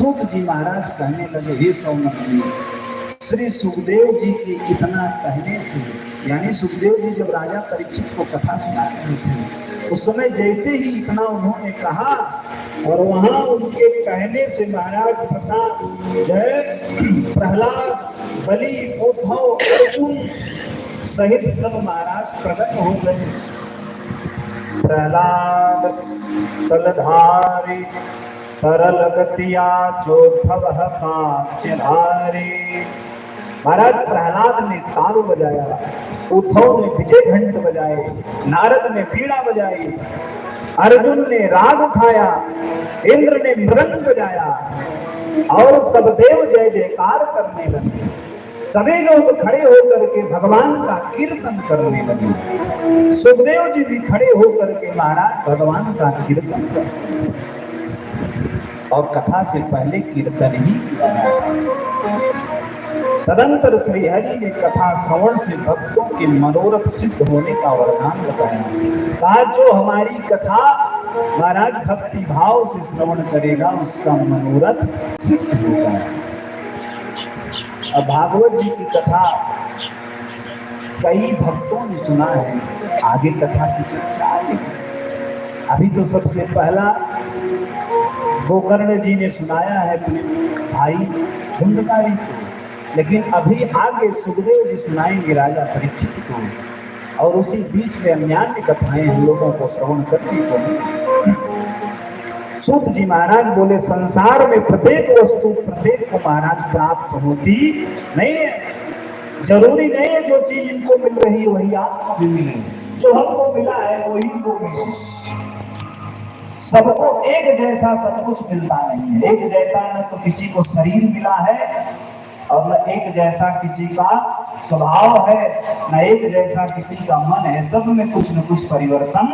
सूत जी महाराज कहने लगे, हे सौनक जी, श्री सुखदेव जी के इतना कहने से, यानी सुखदेव जी जब राजा परीक्षित को कथा सुना रहे थे उस समय जैसे ही इतना उन्होंने कहा और वहां उनके कहने से महाराज प्रसाद जय प्रहलाद, बलि, उद्धव, अर्जुन सहित सब महाराज प्रकट हो गए। प्रहलाद तलधारी तरल गतिया चोद्धव हास्यधारी। महाराज प्रहलाद ने ताल बजाया, उद्धव ने विजय घंट बजाए, नारद ने वीणा बजाई, अर्जुन ने राग उठाया, इंद्र ने मृदंग बजाया और सब देव जय जयकार करने लगे। सभी लोग खड़े होकर के भगवान का कीर्तन करने लगे। सुखदेव जी भी खड़े होकर के महाराज भगवान का कीर्तन करते और कथा से पहले कीर्तन ही किया। तदंतर श्री हरि ने कथा श्रवण से भक्तों के मनोरथ सिद्ध होने का वरदान बताया। कहा जो हमारी कथा महाराज भक्ति भाव से श्रवण करेगा उसका मनोरथ सिद्ध होगा। अब भागवत जी की कथा कई भक्तों ने सुना है, आगे कथा की चर्चा आएगी। अभी तो सबसे पहला गोकर्ण जी ने सुनाया है अपने भाई धुंधकारी को, लेकिन अभी आगे सुखदेव जी सुनाएंगे राजा परीक्षित को और उसी बीच में अन्य कथाएं हम लोगों को श्रवण करने को। सूत जी महाराज बोले, संसार में प्रत्येक वस्तु प्रत्येक को महाराज प्राप्त होती नहीं है। जरूरी नहीं है जो चीज इनको मिल रही है वही आपको भी मिले, जो हमको मिला है वही को मिले। सबको एक जैसा सब कुछ मिलता नहीं है। एक जैसा न तो किसी को शरीर मिला है और न एक जैसा किसी का स्वभाव है, न एक जैसा किसी का मन है। सब में कुछ न कुछ परिवर्तन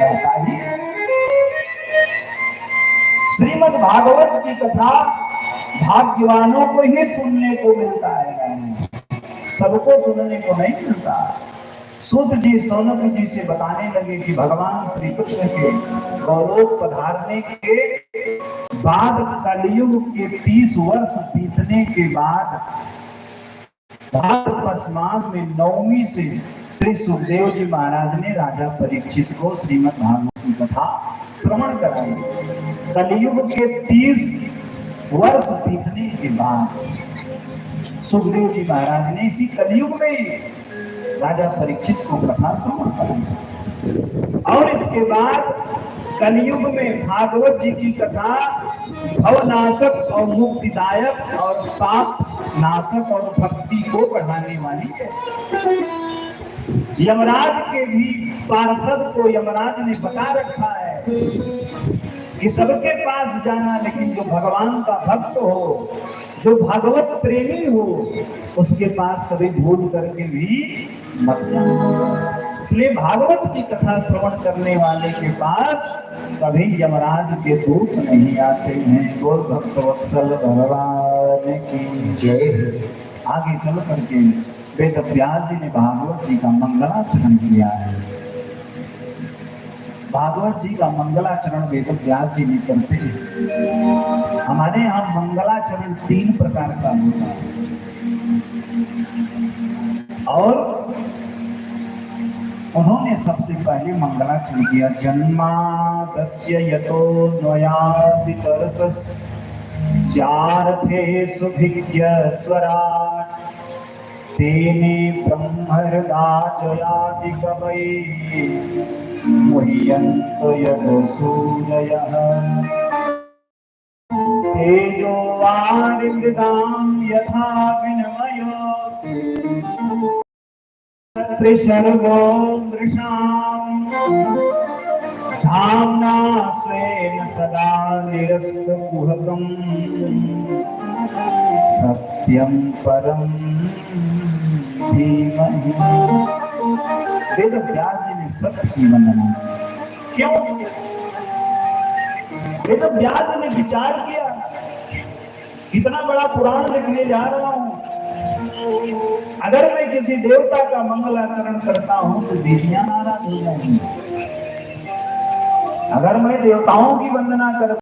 रहता ही है। श्रीमद् भागवत की कथा भाग्यवानों को ही सुनने को मिलता है, सबको सुनने को नहीं मिलता। सूत जी सौनक जी से बताने लगे कि भगवान श्री कृष्ण के गौलोक पधारने के बाद कलयुग के 30 वर्ष बीतने के बाद भाद्रपद मास में नवमी से श्री सुखदेव जी महाराज ने राजा परीक्षित को श्रीमद् भागवत की कथा श्रवण कराई। कलयुग के 30 वर्ष बीतने के बाद सुखदेव जी महाराज ने इसी कलयुग में राजा परीक्षित को कथा श्रवण कराई। और इसके बाद कलयुग में भागवत जी की कथा भवनाशक और मुक्तिदायक और पाप नाशक और भक्ति को बढ़ाने वाली है। यमराज के भी पार्षद को यमराज ने बता रखा है कि सबके पास जाना, लेकिन जो भगवान का भक्त हो, जो भागवत प्रेमी हो, उसके पास कभी भूल करके भी मत जाना। इसलिए भागवत की कथा श्रवण करने वाले के पास कभी यमराज के दूत नहीं आते हैं। बोल भक्त वत्सल भगवान की जय। आगे चल करके वेद व्यास जी ने भागवत जी का मंगलाचरण किया है। भागवत जी का मंगलाचरण वेद व्यास जी ने करते हैं। हमारे यहाँ मंगलाचरण 3 प्रकार का होता है और उन्होंने सबसे पहले मंगलाचरण किया। जन्मादस्य यतो न्वयादितरतस् चारथे सुभिज्ञ स्वराट तेने ब्रह्महृदाजयादि कवये मुह्यन्तो यदसूरयः तेजो वारिमृदां यथा विनिमयो त्रिशर्गो मृषाम् धाम्ना स्वेन सदा निरस्तकुहकम् सत्यं परं धीमहि। वेद व्यास जी ने सत्य की वंदना। क्यों? वेद व्यास जी ने विचार किया, कितना बड़ा पुराण लिखने जा रहा हूं, अगर मैं किसी देवता का मंगलाचरण करता हूं तो देवियां नाराज हो जाएंगी। अगर मैं देवताओं की वंदना करता